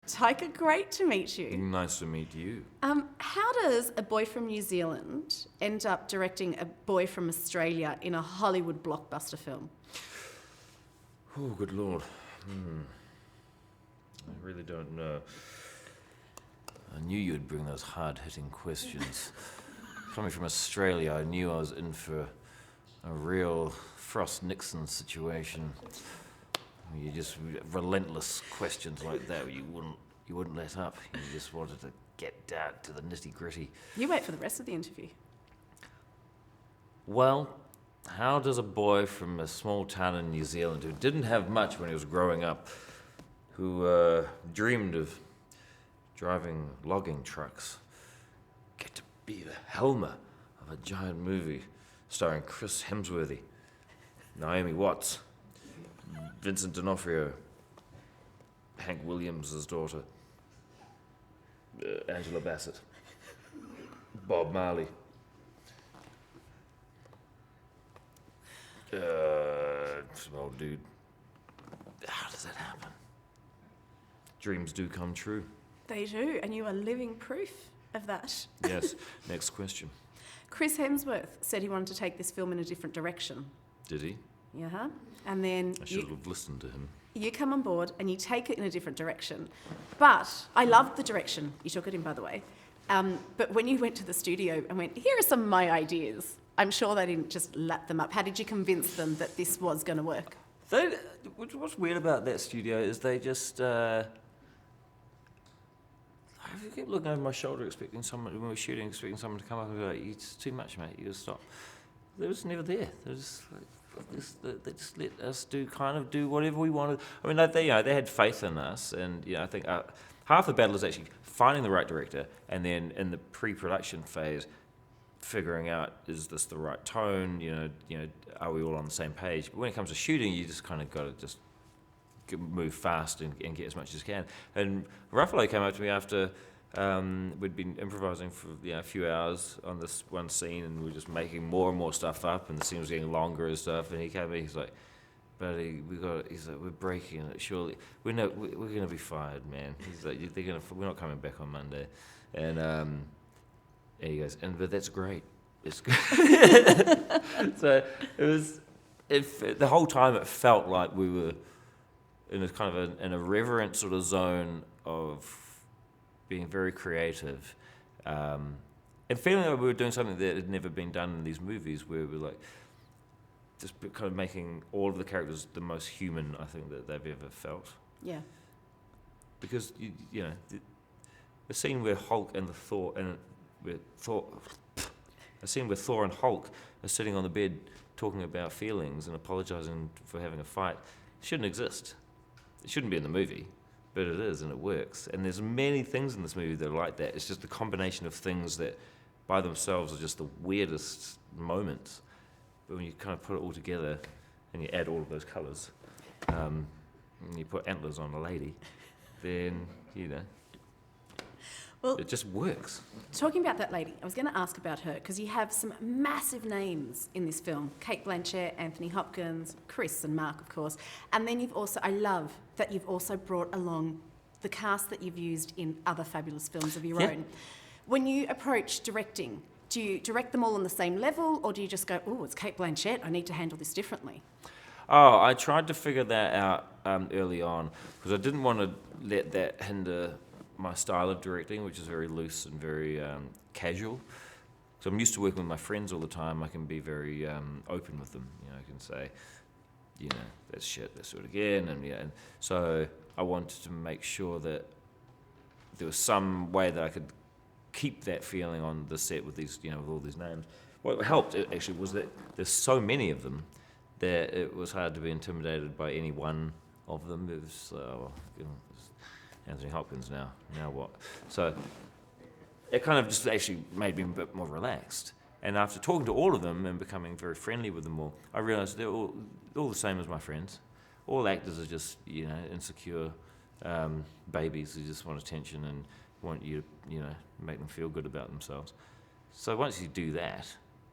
Taika, great to meet you. Nice to meet you. How does a boy from New Zealand end up directing a boy from Australia in a Hollywood blockbuster film? Oh, good Lord. I really don't know. I knew you'd bring those hard-hitting questions. Coming from Australia, I knew I was in for a real Frost-Nixon situation. You just relentless questions like that you wouldn't let up. You just wanted to get down to the nitty-gritty. You wait for the rest of the interview. Well, how does a boy from a small town in New Zealand who didn't have much when he was growing up, who dreamed of driving logging trucks, get to be the helmer of a giant movie starring Chris Hemsworthy, Naomi Watts, Vincent D'Onofrio, Hank Williams' daughter, Angela Bassett, Bob Marley, some old dude. How does that happen? Dreams do come true. They do, and you are living proof of that. Yes. Next question. Chris Hemsworth said he wanted to take this film in a different direction. Did he? Yeah. And then I should have listened to him. you come on board and you take it in a different direction. But I loved the direction you took it in, by the way. But when you went to the studio and went, here are some of my ideas, I'm sure they didn't just lap them up. How did you convince them that this was going to work? What's weird about that studio is they just... I keep looking over my shoulder expecting someone, when we were shooting, expecting someone to come up and go, it's too much, mate, you gotta stop. They was never there. They just let us do whatever we wanted. I mean, they had faith in us, and I think half the battle is actually finding the right director, and then in the pre-production phase, figuring out, is this the right tone? Are we all on the same page? But when it comes to shooting, you just kind of got to just move fast and get as much as you can. And Ruffalo came up to me after we'd been improvising for a few hours on this one scene, and we were just making more and more stuff up, and the scene was getting longer and stuff. And he came to me, he's like, "Buddy, we're breaking it. Surely we're going to be fired, man." He's like, "We're not coming back on Monday." And he goes, "But that's great. It's good." So it was. The whole time it felt like we were in a kind of an irreverent sort of zone of being very creative, and feeling like we were doing something that had never been done in these movies, where we're like just kind of making all of the characters the most human I think that they've ever felt. Yeah. Because the scene where Hulk and a scene where Thor and Hulk are sitting on the bed talking about feelings and apologizing for having a fight shouldn't exist. It shouldn't be in the movie, but it is, and it works. And there's many things in this movie that are like that. It's just a combination of things that by themselves are just the weirdest moments. But when you kind of put it all together and you add all of those colours, and you put antlers on a lady, then, Well, it just works. Talking about that lady, I was going to ask about her, because you have some massive names in this film. Cate Blanchett, Anthony Hopkins, Chris and Mark, of course. And then I love that you've also brought along the cast that you've used in other fabulous films of your own. When you approach directing, do you direct them all on the same level, or do you just go, oh, it's Cate Blanchett, I need to handle this differently? Oh, I tried to figure that out early on, because I didn't want to let that hinder my style of directing, which is very loose and very casual. So I'm used to working with my friends all the time. I can be very open with them. I can say, that's shit, let's do it again. And so I wanted to make sure that there was some way that I could keep that feeling on the set with these, with all these names. What helped actually was that there's so many of them that it was hard to be intimidated by any one of them. It was, Anthony Hopkins now what? So it kind of just actually made me a bit more relaxed. And after talking to all of them and becoming very friendly with them all, I realised they're all the same as my friends. All actors are just, insecure babies who just want attention and want you to, make them feel good about themselves. So once you do that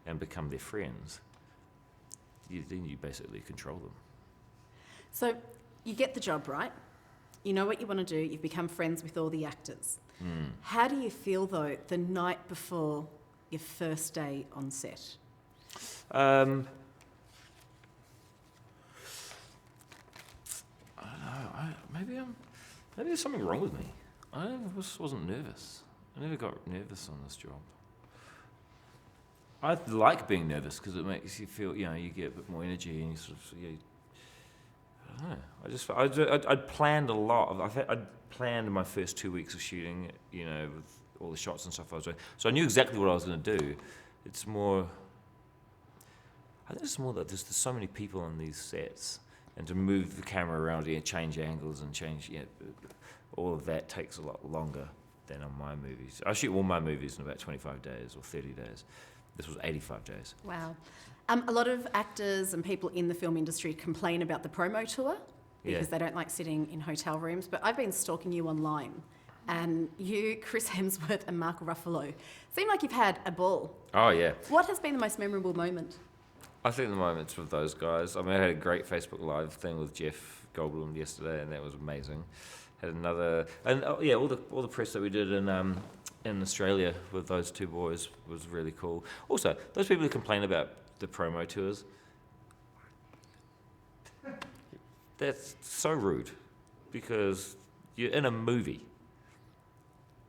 and become their friends, then you basically control them. So you get the job, right? You know what you want to do. You've become friends with all the actors. How do you feel, though, the night before your first day on set? I don't know. Maybe there's something wrong with me. I just wasn't nervous. I never got nervous on this job. I like being nervous because it makes you feel, you get a bit more energy and you sort of, I don't know. I'd planned a lot. I'd planned my first 2 weeks of shooting, with all the shots and stuff I was doing. So I knew exactly what I was going to do. I think it's more that there's so many people on these sets, and to move the camera around and change angles and change, all of that takes a lot longer than on my movies. I shoot all my movies in about 25 days or 30 days. This was 85 days. Wow. A lot of actors and people in the film industry complain about the promo tour because they don't like sitting in hotel rooms. But I've been stalking you online, and you, Chris Hemsworth and Mark Ruffalo seem like you've had a ball. Oh, yeah. What has been the most memorable moment? I think the moments with those guys. I mean, I had a great Facebook Live thing with Jeff Goldblum yesterday, and that was amazing. Had another, and all the press that we did in Australia with those two boys was really cool. Also, those people who complain about the promo tours, that's so rude, because you're in a movie.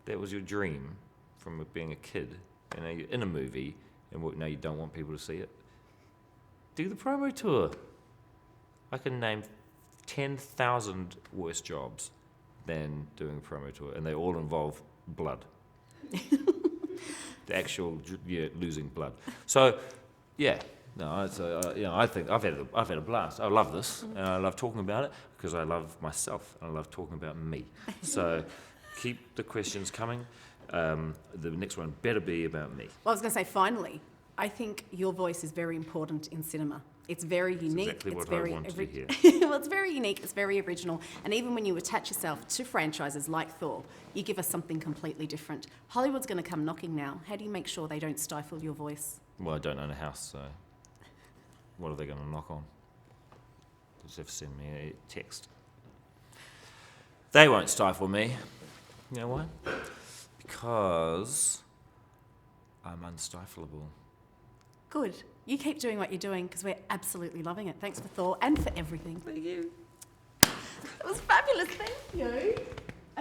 That was your dream from being a kid, and now you're in a movie, and now you don't want people to see it. Do the promo tour. I can name 10,000 worse jobs than doing a promo tour, and they all involve blood. The actual, losing blood. So, I think I've had a blast. I love this, and I love talking about it because I love myself, and I love talking about me. So, keep the questions coming. The next one better be about me. Well, I was going to say, finally, I think your voice is very important in cinema. It's very unique. Exactly what I wanted to hear. Well, it's very unique. It's very original. And even when you attach yourself to franchises like Thor, you give us something completely different. Hollywood's going to come knocking now. How do you make sure they don't stifle your voice? Well, I don't own a house, so what are they going to knock on? They'll just have to send me a text. They won't stifle me. You know why? Because I'm unstifleable. Good. You keep doing what you're doing because we're absolutely loving it. Thanks for Thor and for everything. Thank you. It was fabulous. Thank you.